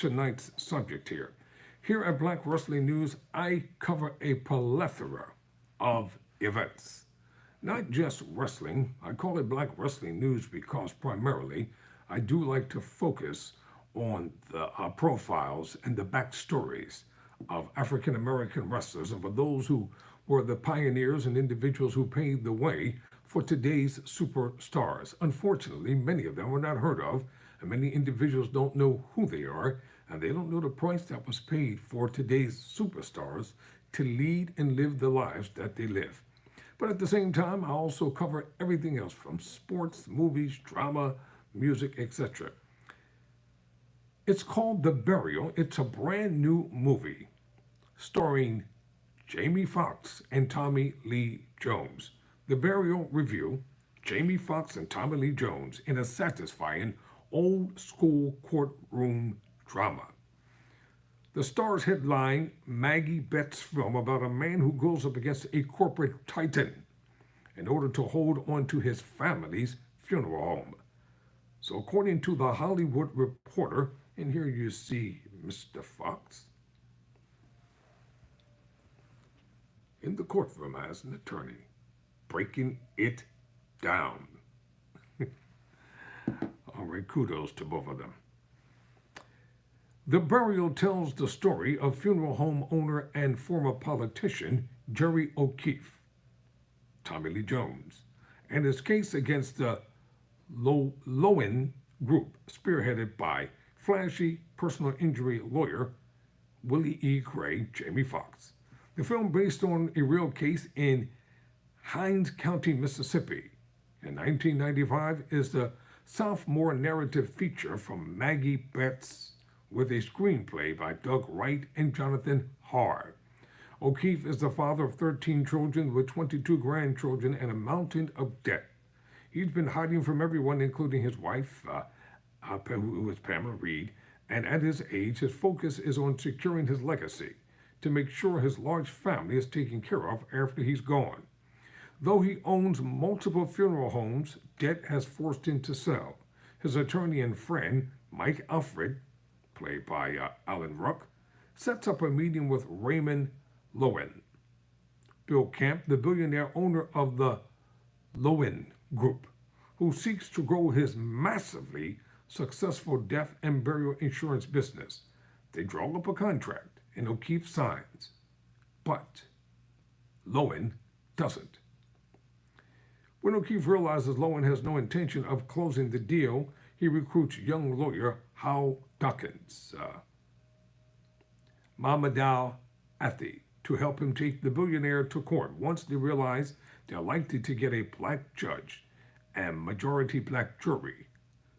tonight's subject here. Here at Black Wrestling News, I cover a plethora of events. Not just wrestling, I call it Black Wrestling News because primarily I do like to focus on the profiles and the backstories of African American wrestlers and for those who were the pioneers and individuals who paved the way for today's superstars. Unfortunately, many of them were not heard of, and many individuals don't know who they are, and they don't know the price that was paid for today's superstars to lead and live the lives that they live. But at the same time, I also cover everything else from sports, movies, drama, music, etc. It's called The Burial. It's a brand new movie starring Jamie Foxx and Tommy Lee Jones. The Burial Review, Jamie Foxx and Tommy Lee Jones in a satisfying old school courtroom drama. The stars headline Maggie Bett's film about a man who goes up against a corporate titan in order to hold on to his family's funeral home. So, according to the Hollywood Reporter, and here you see Mr. Fox in the courtroom as an attorney, breaking it down. All right, kudos to both of them. The Burial tells the story of funeral home owner and former politician Jerry O'Keefe, Tommy Lee Jones, and his case against the Lowen Group, spearheaded by flashy personal injury lawyer Willie E. Gray, Jamie Foxx. The film, based on a real case in Hinds County, Mississippi, in 1995, is the sophomore narrative feature from Maggie Betts with a screenplay by Doug Wright and Jonathan Harr. O'Keefe is the father of 13 children with 22 grandchildren and a mountain of debt. He's been hiding from everyone, including his wife, who is Pamela Reed, and at his age, his focus is on securing his legacy to make sure his large family is taken care of after he's gone. Though he owns multiple funeral homes, debt has forced him to sell. His attorney and friend, Mike Alfred, played by Alan Ruck, sets up a meeting with Raymond Lowen. Bill Camp, the billionaire owner of the Lowen Group, who seeks to grow his massively successful death and burial insurance business. They draw up a contract, and O'Keefe signs. But Lowen doesn't. When O'Keefe realizes Lowen has no intention of closing the deal, he recruits young lawyer Hal Dawkins, Mamadou Athey, to help him take the billionaire to court. Once they realize they're likely to get a black judge and majority black jury,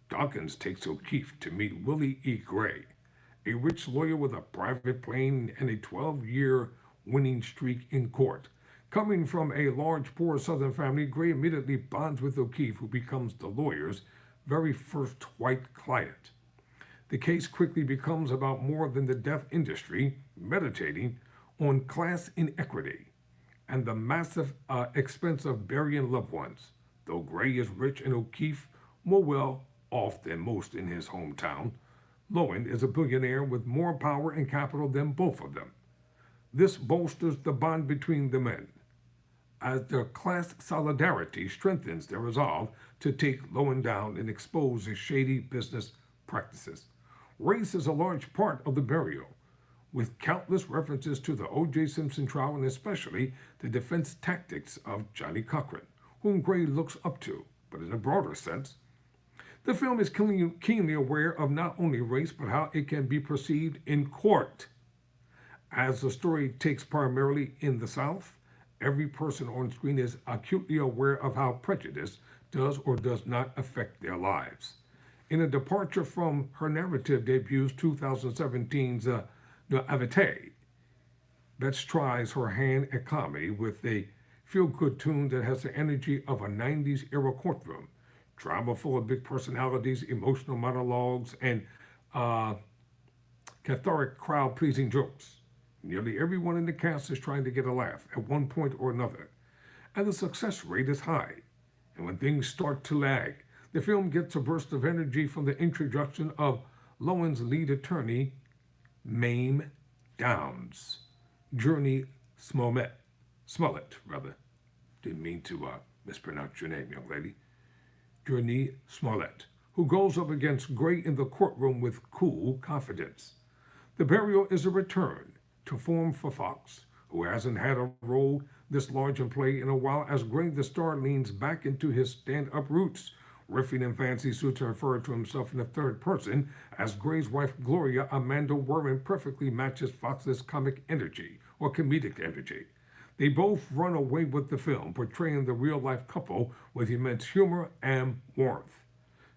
Dawkins takes O'Keefe to meet Willie E. Gray, a rich lawyer with a private plane and a 12-year winning streak in court. Coming from a large, poor Southern family, Gray immediately bonds with O'Keefe, who becomes the lawyer's very first white client. The case quickly becomes about more than the death industry meditating on class inequity and the massive expense of burying loved ones. Though Gray is rich and O'Keefe more well off than most in his hometown, Lowen is a billionaire with more power and capital than both of them. This bolsters the bond between the men, as their class solidarity strengthens their resolve to take Lowen down and expose his shady business practices. Race is a large part of The Burial, with countless references to the O.J. Simpson trial and especially the defense tactics of Johnny Cochran, whom Gray looks up to, but in a broader sense. The film is keenly aware of not only race, but how it can be perceived in court. As the story takes primarily in the South, every person on screen is acutely aware of how prejudice does or does not affect their lives. In a departure from her narrative debut's 2017's Naivete, Betts tries her hand at comedy with a feel-good tune that has the energy of a 90s era courtroom, drama full of big personalities, emotional monologues, and cathartic crowd-pleasing jokes. Nearly everyone in the cast is trying to get a laugh at one point or another, and the success rate is high. And when things start to lag, the film gets a burst of energy from the introduction of Lowen's lead attorney, Mame Downs. Journey Smollett, rather. Didn't mean to mispronounce your name, young lady. Journey Smollett, who goes up against Gray in the courtroom with cool confidence. The burial is a return to form for Foxx, who hasn't had a role this large in play in a while, as Gray the star leans back into his stand-up roots, riffing in fancy suits to refer to himself in the third person, as Gray's wife Gloria Amanda Werman perfectly matches Foxx's comic energy, or comedic energy. They both run away with the film, portraying the real-life couple with immense humor and warmth.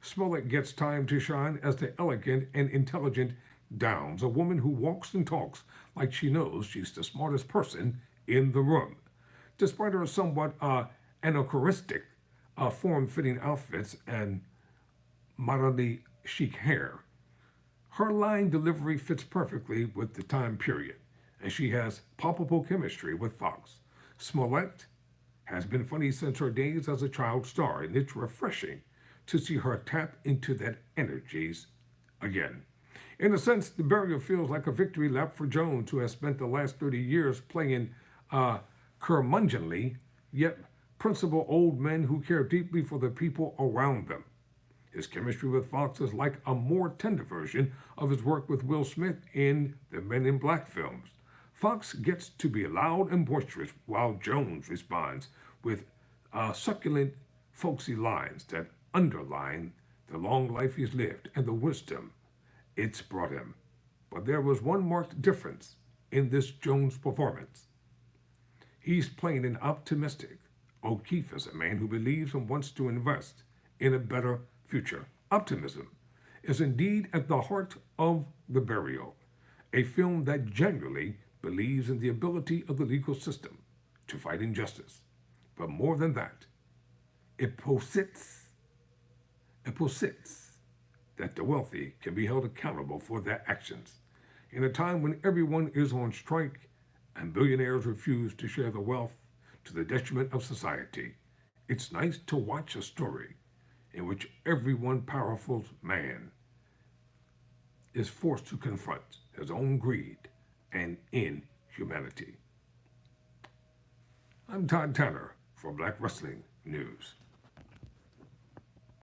Smollett gets time to shine as the elegant and intelligent Downs, a woman who walks and talks like she knows she's the smartest person in the room. Despite her somewhat anachronistic, form-fitting outfits and modernly chic hair, her line delivery fits perfectly with the time period, and she has palpable chemistry with Foxx. Smollett has been funny since her days as a child star, and it's refreshing to see her tap into that energies again. In a sense, the burial feels like a victory lap for Jones, who has spent the last 30 years playing curmudgeonly, yet principled old men who care deeply for the people around them. His chemistry with Foxx is like a more tender version of his work with Will Smith in the Men in Black films. Foxx gets to be loud and boisterous, while Jones responds with succulent, folksy lines that underline the long life he's lived and the wisdom it's brought him. But there was one marked difference in this Jones performance. He's playing an optimistic. O'Keefe is a man who believes and wants to invest in a better future. Optimism is indeed at the heart of The Burial, a film that genuinely believes in the ability of the legal system to fight injustice. But more than that, it posits that the wealthy can be held accountable for their actions. In a time when everyone is on strike and billionaires refuse to share the wealth to the detriment of society, it's nice to watch a story in which every one powerful man is forced to confront his own greed and inhumanity. I'm Todd Tanner for Black Wrestling News.